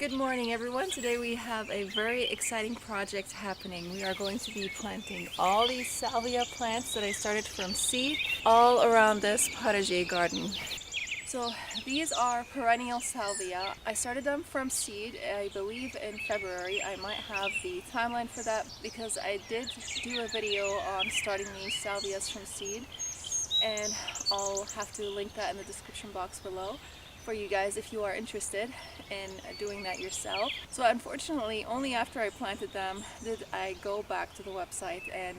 Good morning, everyone. Today we have a very exciting project happening. We are going to be planting all these salvia plants that I started from seed all around this potager garden. So these are perennial salvia. I started them from seed, I believe in February. I might have the timeline for that because I did do a video on starting these salvias from seed, and I'll have to link that in the description box below for you guys if you are interested in doing that yourself. So unfortunately, only after I planted them did I go back to the website and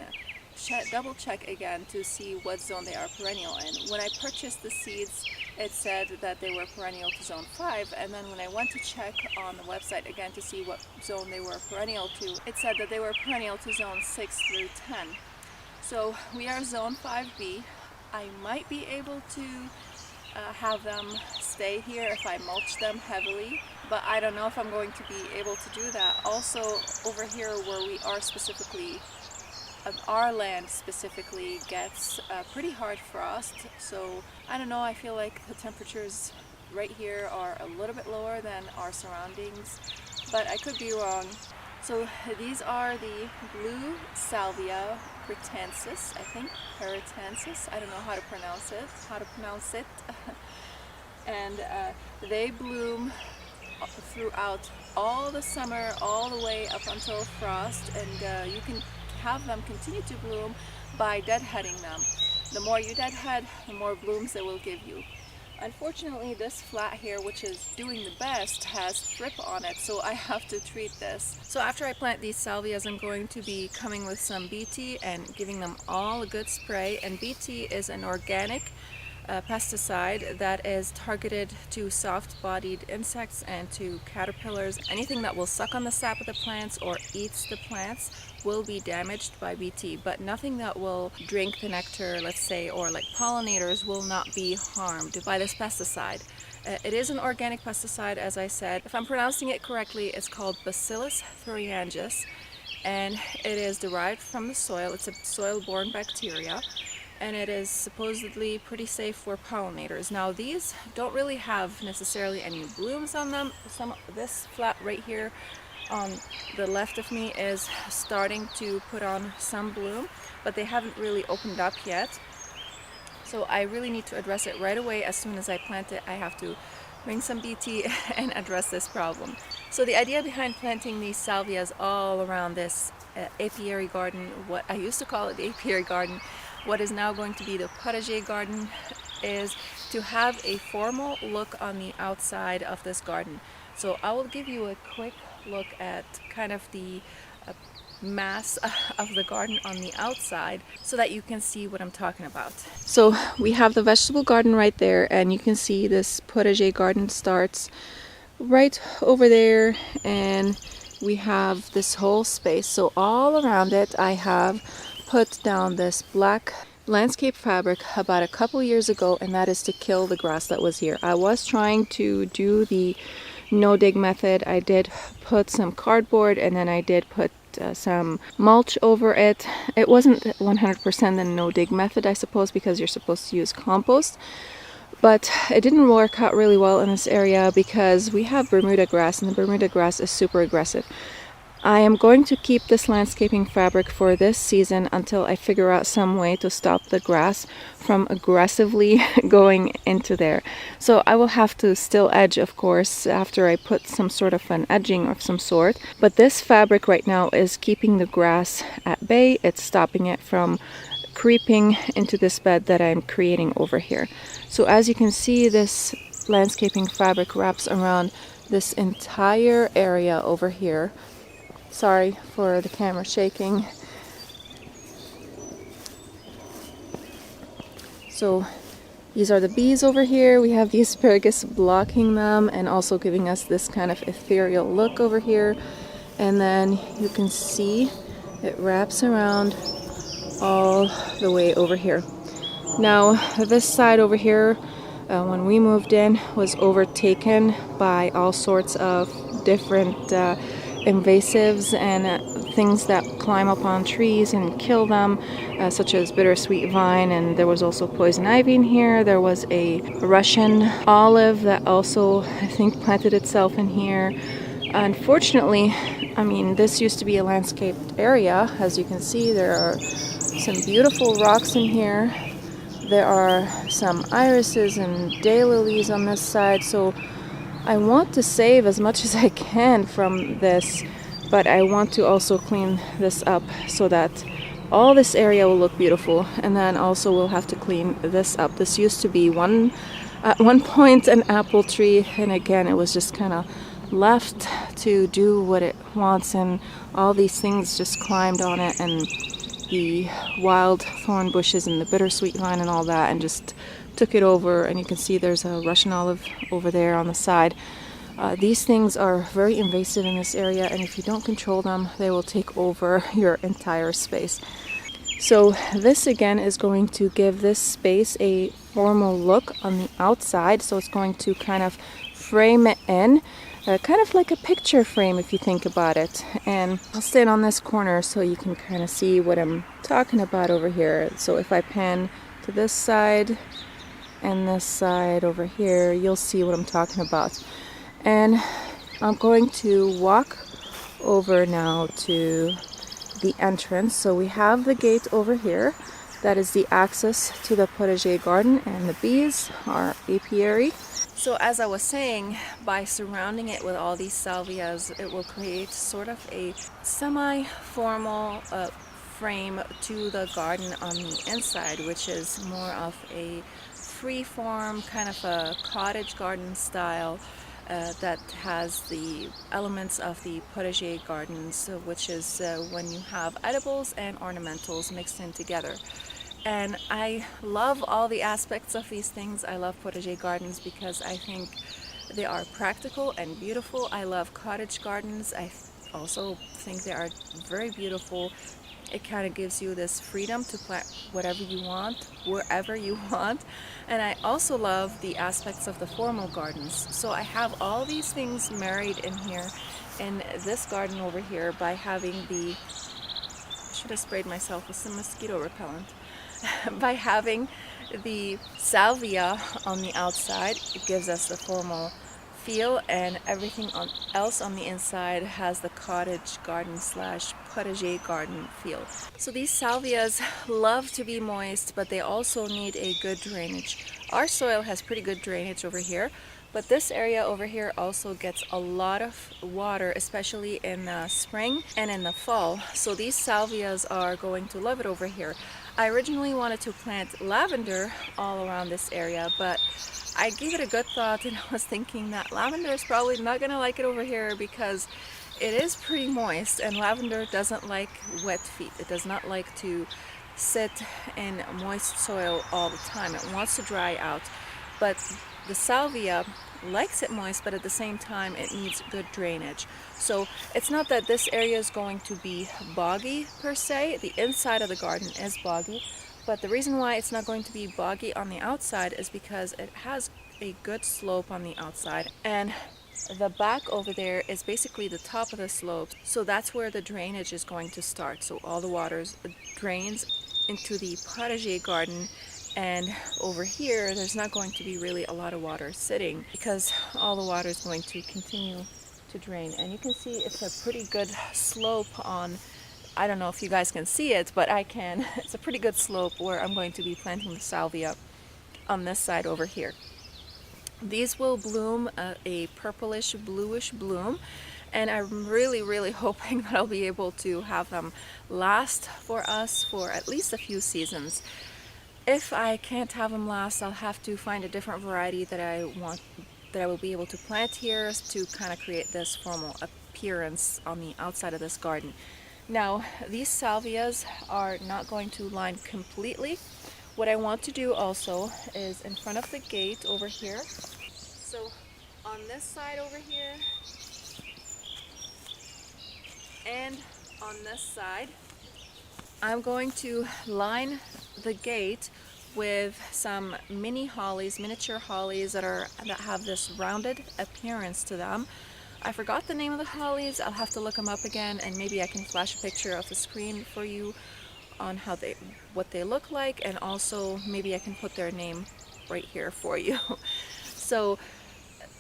double check again to see what zone they are perennial in. When I purchased the seeds, it said that they were perennial to zone 5, and then when I went to check on the website again to see what zone they were perennial to, it said that they were perennial to zone 6 through 10. So we are zone 5B. I might be able to have them stay here if I mulch them heavily, but I don't know if I'm going to be able to do that. Also, over here where we are specifically, our land specifically gets pretty hard frost, so I don't know, I feel like the temperatures right here are a little bit lower than our surroundings, but I could be wrong. So these are the blue salvia pretensis, I think, Perennials. I don't know how to pronounce it. And they bloom throughout all the summer, all the way up until frost, and you can have them continue to bloom by deadheading them. The more you deadhead, the more blooms they will give you. Unfortunately, this flat here, which is doing the best, has thrip on it, so I have to treat this. So after I plant these salvias, I'm going to be coming with some BT and giving them all a good spray. And BT is an organic pesticide that is targeted to soft-bodied insects and to caterpillars. Anything that will suck on the sap of the plants or eats the plants will be damaged by BT, but nothing that will drink the nectar, let's say, or like pollinators, will not be harmed by this pesticide. It is an organic pesticide, as I said. If I'm pronouncing it correctly, it's called Bacillus thuringiensis, and it is derived from the soil. It's a soil-borne bacteria, and it is supposedly pretty safe for pollinators. Now, these don't really have necessarily any blooms on them. This flat right here on the left of me is starting to put on some bloom, but they haven't really opened up yet. So I really need to address it right away. As soon as I plant it, I have to bring some BT and address this problem. So the idea behind planting these salvias all around this apiary garden, what I used to call it the apiary garden, what is now going to be the potager garden, is to have a formal look on the outside of this garden. So I will give you a quick look at kind of the mass of the garden on the outside so that you can see what I'm talking about. So we have the vegetable garden right there, and you can see this potager garden starts right over there, and we have this whole space. So all around it I have put down this black landscape fabric about a couple years ago, and that is to kill the grass that was here. I was trying to do the no-dig method. I did put some cardboard, and then I did put some mulch over it. It wasn't 100% the no-dig method, I suppose, because you're supposed to use compost, but it didn't work out really well in this area because we have Bermuda grass, and the Bermuda grass is super aggressive. I am going to keep this landscaping fabric for this season until I figure out some way to stop the grass from aggressively going into there. So I will have to still edge, of course, after I put some sort of an edging of some sort. But this fabric right now is keeping the grass at bay. It's stopping it from creeping into this bed that I'm creating over here. So as you can see, this landscaping fabric wraps around this entire area over here. Sorry for the camera shaking. So these are the bees over here. We have the asparagus blocking them and also giving us this kind of ethereal look over here. And then you can see it wraps around all the way over here. Now this side over here, when we moved in, was overtaken by all sorts of different invasives and things that climb up on trees and kill them, such as bittersweet vine, and there was also poison ivy in here. There was a Russian olive that also, I think, planted itself in here. Unfortunately, I mean, this used to be a landscaped area. As you can see, there are some beautiful rocks in here. There are some irises and daylilies on this side, so I want to save as much as I can from this, but I want to also clean this up so that all this area will look beautiful. And then also we'll have to clean this up. This used to be at one point an apple tree, and again it was just kind of left to do what it wants, and all these things just climbed on it, and the wild thorn bushes and the bittersweet vine and all that, and just took it over. And you can see there's a Russian olive over there on the side. These things are very invasive in this area, and if you don't control them, they will take over your entire space. So this again is going to give this space a formal look on the outside, so it's going to kind of frame it in. Kind of like a picture frame if you think about it. And I'll stand on this corner so you can kind of see what I'm talking about over here. So if I pan to this side and this side over here, you'll see what I'm talking about. And I'm going to walk over now to the entrance. So we have the gate over here. That is the access to the potager garden, and the bees are apiary. So as I was saying, by surrounding it with all these salvias, it will create sort of a semi-formal frame to the garden on the inside, which is more of a free-form, kind of a cottage garden style that has the elements of the potager gardens, which is when you have edibles and ornamentals mixed in together. And I love all the aspects of these things. I love potager gardens because I think they are practical and beautiful. I love cottage gardens. I also think they are very beautiful. It kind of gives you this freedom to plant whatever you want, wherever you want. And I also love the aspects of the formal gardens. So I have all these things married in here in this garden over here by having the, I should have sprayed myself with some mosquito repellent. By having the salvia on the outside, it gives us the formal feel, and everything else on the inside has the cottage garden slash potager garden feel. So these salvias love to be moist, but they also need a good drainage. Our soil has pretty good drainage over here, but this area over here also gets a lot of water, especially in the spring and in the fall. So these salvias are going to love it over here. I originally wanted to plant lavender all around this area, but I gave it a good thought, and I was thinking that lavender is probably not going to like it over here because it is pretty moist, and lavender doesn't like wet feet. It does not like to sit in moist soil all the time. It wants to dry out. But the salvia likes it moist, but at the same time it needs good drainage. So it's not that this area is going to be boggy per se. The inside of the garden is boggy, but the reason why it's not going to be boggy on the outside is because it has a good slope on the outside, and the back over there is basically the top of the slope. So that's where the drainage is going to start. So all the water drains into the potager garden, and over here there's not going to be really a lot of water sitting because all the water is going to continue to drain. And you can see it's a pretty good slope on, I don't know if you guys can see it, but I can. It's a pretty good slope where I'm going to be planting the salvia on this side over here. These will bloom a purplish bluish bloom, and I'm really hoping that I'll be able to have them last for us for at least a few seasons. If I can't have them last, I'll have to find a different variety that I will be able to plant here to kind of create this formal appearance on the outside of this garden. Now, these salvias are not going to line completely. What I want to do also is in front of the gate over here. So on this side over here and on this side, I'm going to line the gate with some mini hollies, miniature hollies that have this rounded appearance to them. I forgot the name of the hollies. I'll have to look them up again, and maybe I can flash a picture of the screen for you on what they look like, and also maybe I can put their name right here for you. So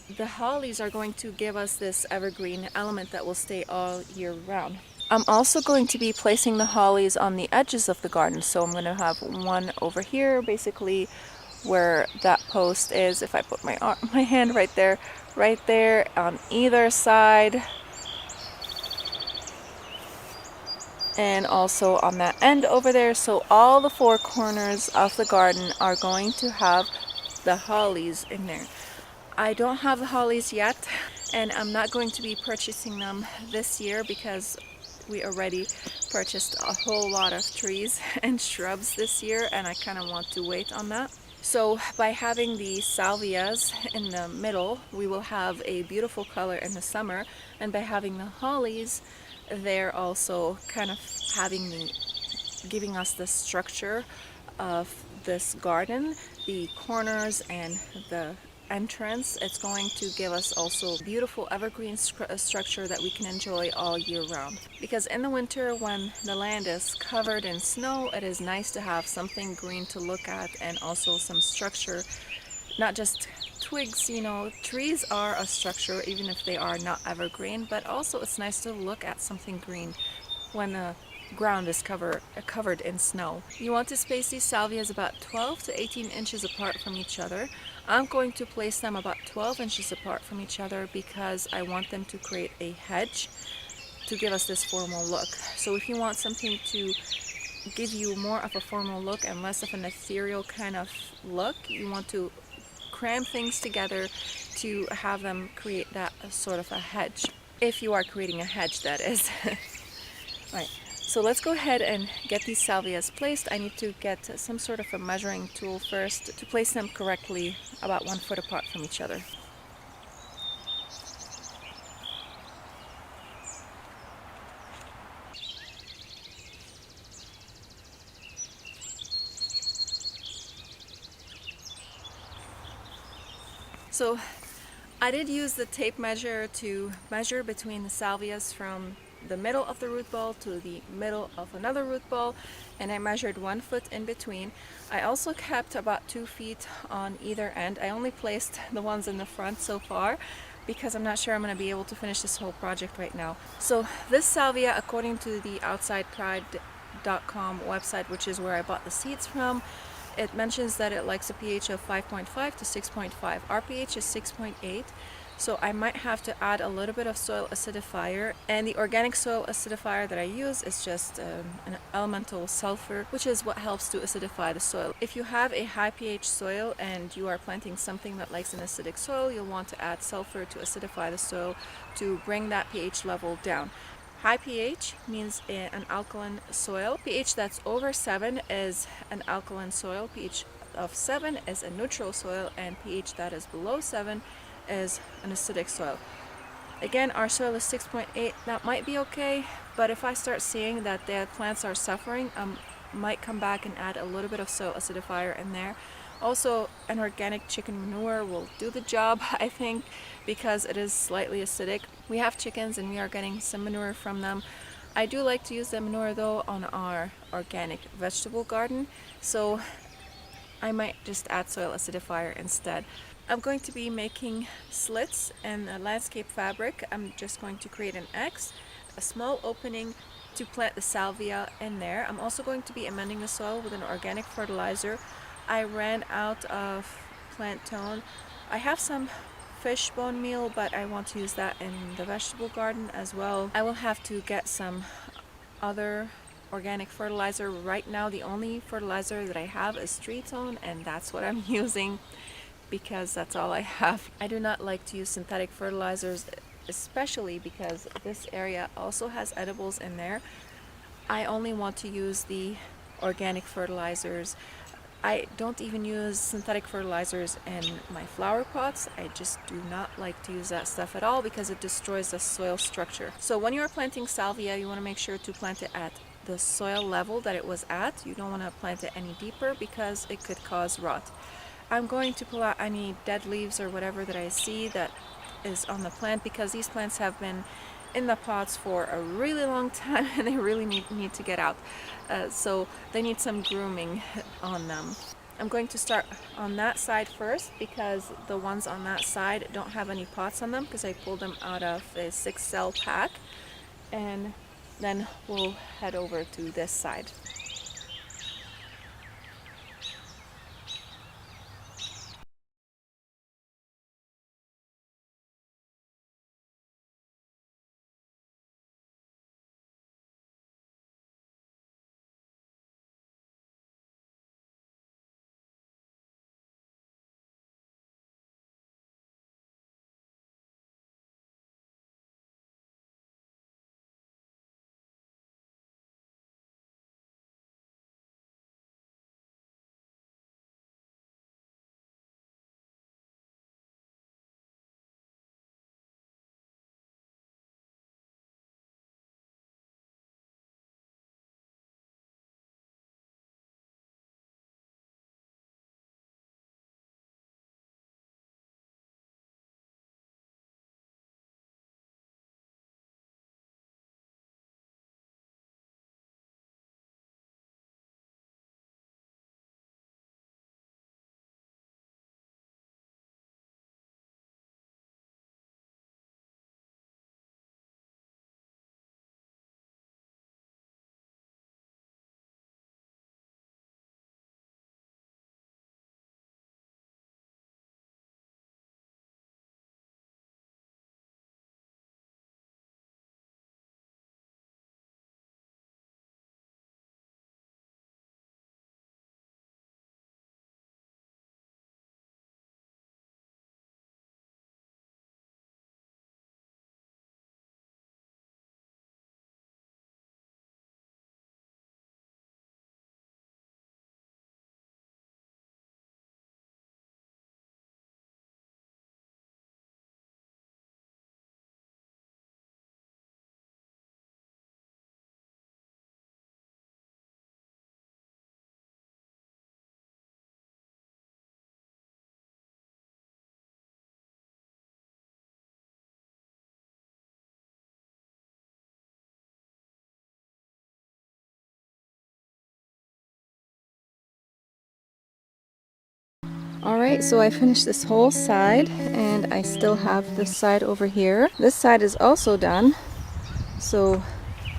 the hollies are going to give us this evergreen element that will stay all year round. I'm also going to be placing the hollies on the edges of the garden. So I'm going to have one over here, basically where that post is. If I put my hand right there on either side, and also on that end over there. So all the four corners of the garden are going to have the hollies in there. I don't have the hollies yet, and I'm not going to be purchasing them this year because we already purchased a whole lot of trees and shrubs this year, and I kind of want to wait on that. So by having the salvias in the middle, we will have a beautiful color in the summer, and by having the hollies, they're also kind of giving us the structure of this garden, the corners and the entrance. It's going to give us also beautiful evergreen structure that we can enjoy all year round. Because in the winter, when the land is covered in snow, it is nice to have something green to look at and also some structure, not just twigs. You know, trees are a structure even if they are not evergreen, but also it's nice to look at something green when the ground is covered in snow. You want to space these salvias about 12 to 18 inches apart from each other. I'm going to place them about 12 inches apart from each other because I want them to create a hedge to give us this formal look. So if you want something to give you more of a formal look and less of an ethereal kind of look, you want to cram things together to have them create that sort of a hedge. If you are creating a hedge, that is. Right. So let's go ahead and get these salvias placed. I need to get some sort of a measuring tool first to place them correctly about 1 foot apart from each other. So I did use the tape measure to measure between the salvias from the middle of the root ball to the middle of another root ball, and I measured 1 foot in between. I also kept about 2 feet on either end. I only placed the ones in the front so far because I'm not sure I'm going to be able to finish this whole project right now. So this salvia, according to the OutsidePride.com website, which is where I bought the seeds from, it mentions that it likes a pH of 5.5 to 6.5. Our pH is 6.8. So I might have to add a little bit of soil acidifier, and the organic soil acidifier that I use is just an elemental sulfur, which is what helps to acidify the soil. If you have a high pH soil and you are planting something that likes an acidic soil, you'll want to add sulfur to acidify the soil to bring that pH level down. High pH means an alkaline soil. pH that's over 7 is an alkaline soil. pH of 7 is a neutral soil, and pH that is below 7 is an acidic soil. Again, our soil is 6.8. That might be okay, but if I start seeing that the plants are suffering, I might come back and add a little bit of soil acidifier in there. Also, an organic chicken manure will do the job, I think, because it is slightly acidic. We have chickens and we are getting some manure from them. I do like to use the manure though on our organic vegetable garden, so I might just add soil acidifier instead. I'm going to be making slits in a landscape fabric. I'm just going to create an X, a small opening to plant the salvia in there. I'm also going to be amending the soil with an organic fertilizer. I ran out of plant tone. I have some fish bone meal, but I want to use that in the vegetable garden as well. I will have to get some other organic fertilizer. Right now the only fertilizer that I have is tree tone, and that's what I'm using because that's all I have. I do not like to use synthetic fertilizers, especially because this area also has edibles in there. I only want to use the organic fertilizers. I don't even use synthetic fertilizers in my flower pots. I just do not like to use that stuff at all because it destroys the soil structure. So when you are planting salvia, you want to make sure to plant it at the soil level that it was at. You don't want to plant it any deeper because it could cause rot. I'm going to pull out any dead leaves or whatever that I see that is on the plant because these plants have been in the pots for a really long time and they really need to get out. So they need some grooming on them. I'm going to start on that side first because the ones on that side don't have any pots on them because I pulled them out of a 6 cell pack, and then we'll head over to this side. Alright, so I finished this whole side and I still have this side over here. This side is also done, so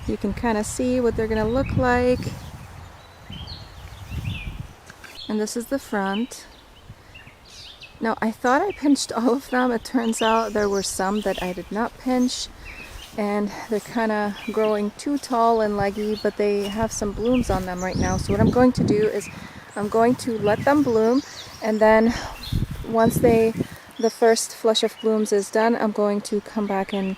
you can kind of see what they're gonna look like. And this is the front. Now I thought I pinched all of them. It turns out there were some that I did not pinch, and they're kind of growing too tall and leggy, but they have some blooms on them right now. So what I'm going to do is I'm going to let them bloom, and then once the first flush of blooms is done, I'm going to come back and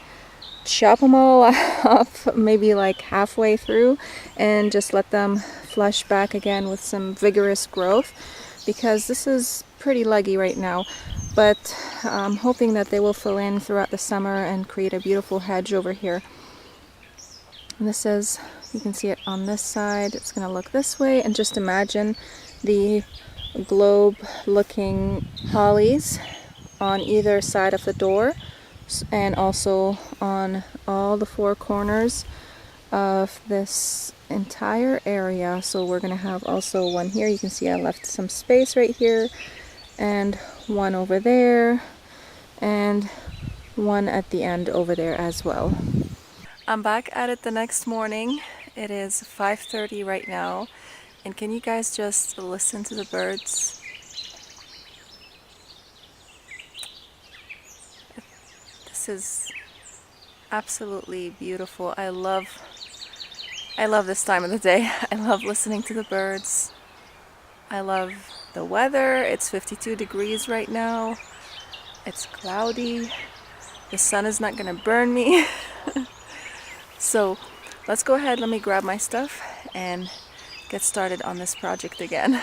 chop them all off, maybe like halfway through, and just let them flush back again with some vigorous growth, because this is pretty leggy right now. But I'm hoping that they will fill in throughout the summer and create a beautiful hedge over here. And this is, you can see it on this side, it's going to look this way, and just imagine the globe looking hollies on either side of the door, and also on all the four corners of this entire area. So we're going to have also one here. You can see I left some space right here, and one over there, and one at the end over there as well. I'm back at it the next morning. It is 5:30 right now, and can you guys just listen to the birds? This is absolutely beautiful. I love this time of the day. I love listening to the birds. I love the weather. It's 52 degrees right now. It's cloudy. The sun is not gonna burn me. So let's go ahead, let me grab my stuff and get started on this project again.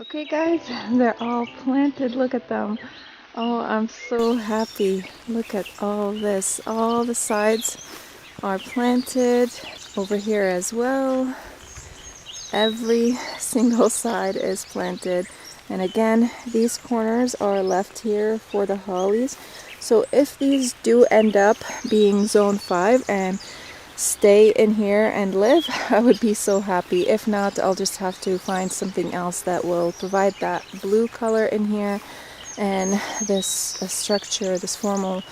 Okay guys, they're all planted. Look at them. Oh, I'm so happy. Look at all this. All the sides are planted. Over here as well. Every single side is planted. And again, these corners are left here for the hollies. So if these do end up being zone 5 and stay in here and live, I would be so happy. If not, I'll just have to find something else that will provide that blue color in here and this structure, this formal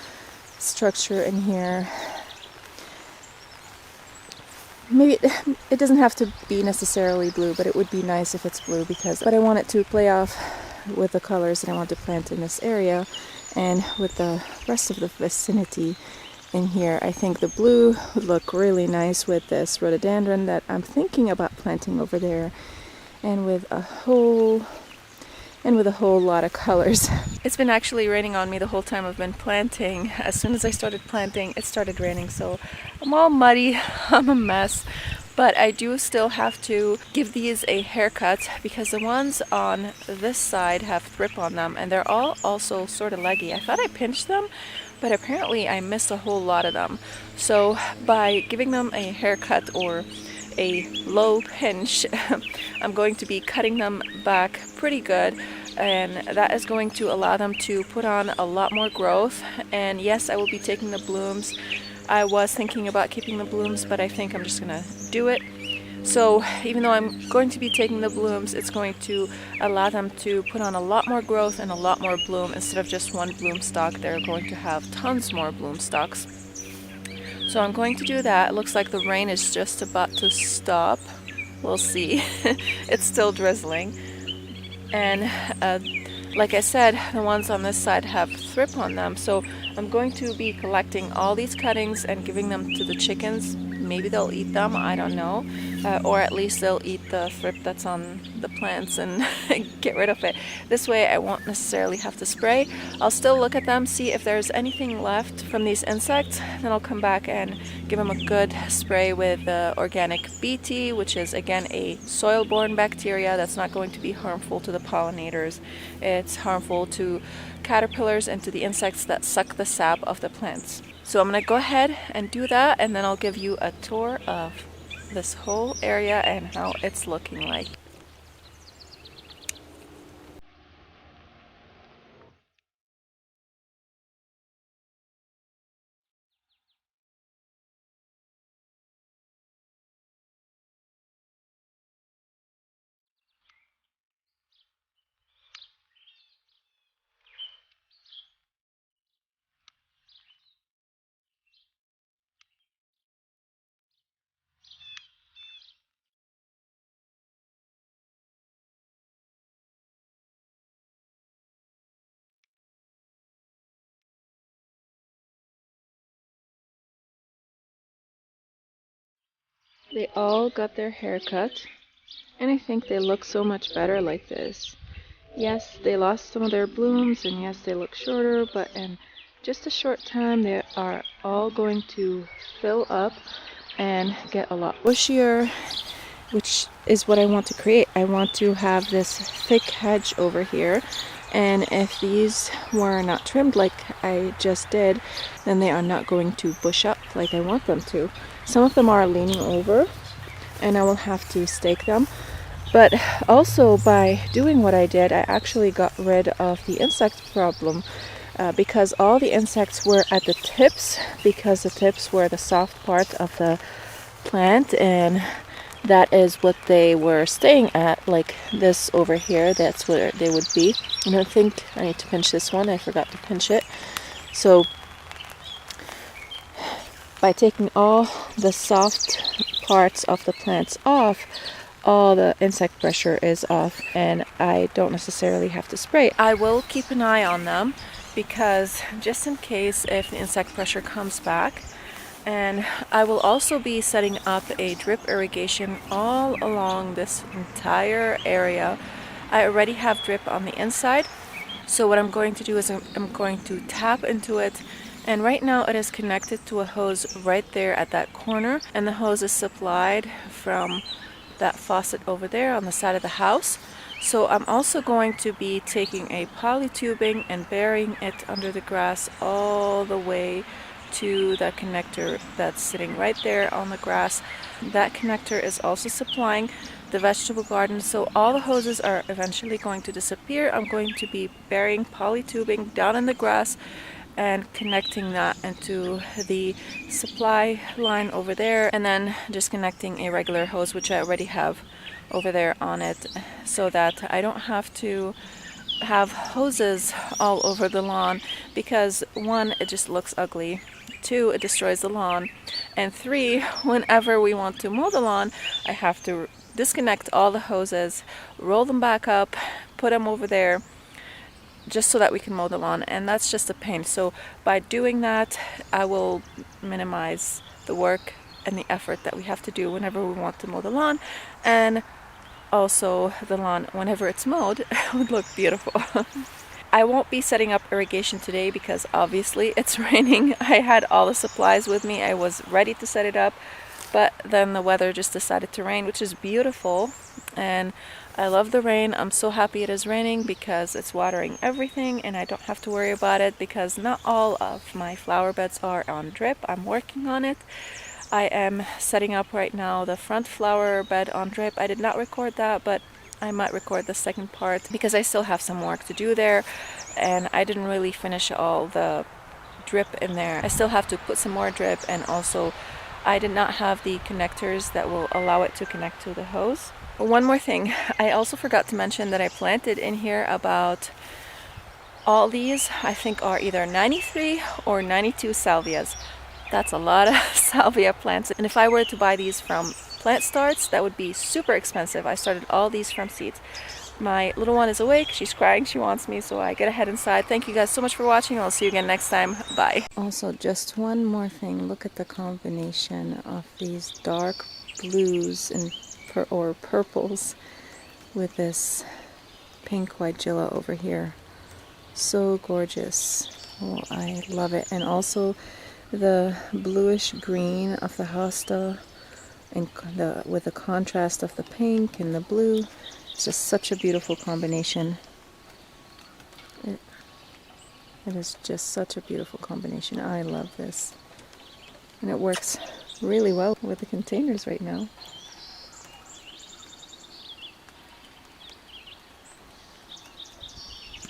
structure in here. Maybe it doesn't have to be necessarily blue, but it would be nice if it's blue but I want it to play off with the colors that I want to plant in this area and with the rest of the vicinity in here. I think the blue would look really nice with this rhododendron that I'm thinking about planting over there, and with a whole lot of colors. It's been actually raining on me the whole time I've been planting. As soon as I started planting, it started raining, so I'm all muddy. I'm a mess. But I do still have to give these a haircut because the ones on this side have drip on them and they're all also sort of leggy. I thought I pinched them, but apparently I missed a whole lot of them. So by giving them a haircut or a low pinch, I'm going to be cutting them back pretty good, and that is going to allow them to put on a lot more growth. And yes, I will be taking the blooms. I was thinking about keeping the blooms, but I think I'm just gonna do it. So even though I'm going to be taking the blooms, it's going to allow them to put on a lot more growth and a lot more bloom. Instead of just one bloom stalk, they're going to have tons more bloom stalks. So I'm going to do that. It looks like the rain is just about to stop. We'll see. It's still drizzling. And like I said, the ones on this side have thrip on them. So I'm going to be collecting all these cuttings and giving them to the chickens. Maybe they'll eat them, I don't know. Or at least they'll eat the thrip that's on the plants and get rid of it. This way I won't necessarily have to spray. I'll still look at them, see if there's anything left from these insects. Then I'll come back and give them a good spray with organic BT, which is again a soil-borne bacteria that's not going to be harmful to the pollinators. It's harmful to caterpillars and to the insects that suck the sap of the plants. So I'm going to go ahead and do that, and then I'll give you a tour of this whole area and how it's looking like. They all got their hair cut, and I think they look so much better like this. Yes, they lost some of their blooms, and yes, they look shorter, but in just a short time they are all going to fill up and get a lot bushier, which is what I want to create. I want to have this thick hedge over here, and if these were not trimmed like I just did, then they are not going to bush up like I want them to. Some of them are leaning over, and I will have to stake them. But also by doing what I did, I actually got rid of the insect problem because all the insects were at the tips, because the tips were the soft part of the plant, and that is what they were staying at, like this over here. That's where they would be. And I think I need to pinch this one. I forgot to pinch it. So by taking all the soft parts of the plants off, all the insect pressure is off, and I don't necessarily have to spray. I will keep an eye on them because just in case if the insect pressure comes back. And I will also be setting up a drip irrigation all along this entire area. I already have drip on the inside, so what I'm going to do is I'm going to tap into it, and right now it is connected to a hose right there at that corner, and the hose is supplied from that faucet over there on the side of the house. So I'm also going to be taking a polytubing and burying it under the grass all the way to the connector that's sitting right there on the grass. That connector is also supplying the vegetable garden, so all the hoses are eventually going to disappear. I'm going to be burying polytubing down in the grass and connecting that into the supply line over there, and then just connecting a regular hose, which I already have over there on it, so that I don't have to have hoses all over the lawn, because one, it just looks ugly, two, it destroys the lawn, and three, whenever we want to mow the lawn, I have to disconnect all the hoses, roll them back up, put them over there, just so that we can mow the lawn, and that's just a pain. So by doing that, I will minimize the work and the effort that we have to do whenever we want to mow the lawn, and also the lawn, whenever it's mowed, would look beautiful. I won't be setting up irrigation today because obviously it's raining. I had all the supplies with me. I was ready to set it up, but then the weather just decided to rain, which is beautiful, and I love the rain. I'm so happy it is raining because it's watering everything and I don't have to worry about it, because not all of my flower beds are on drip. I'm working on it. I am setting up right now the front flower bed on drip. I did not record that, but I might record the second part because I still have some work to do there, and I didn't really finish all the drip in there. I still have to put some more drip, and also I did not have the connectors that will allow it to connect to the hose. One more thing, I also forgot to mention that I planted in here about, all these I think are either 93 or 92 salvias. That's a lot of salvia plants, and if I were to buy these from plant starts, that would be super expensive. I started all these from seeds. My little one is awake, she's crying, she wants me, so I get head inside. Thank you guys so much for watching. I'll see you again next time. Bye. Also, just one more thing, look at the combination of these dark blues and or purples with this pink weigela over here. So gorgeous. Oh, I love it. And also the bluish green of the hosta, and with the contrast of the pink and the blue. It's just such a beautiful combination. It is just such a beautiful combination. I love this. And it works really well with the containers right now.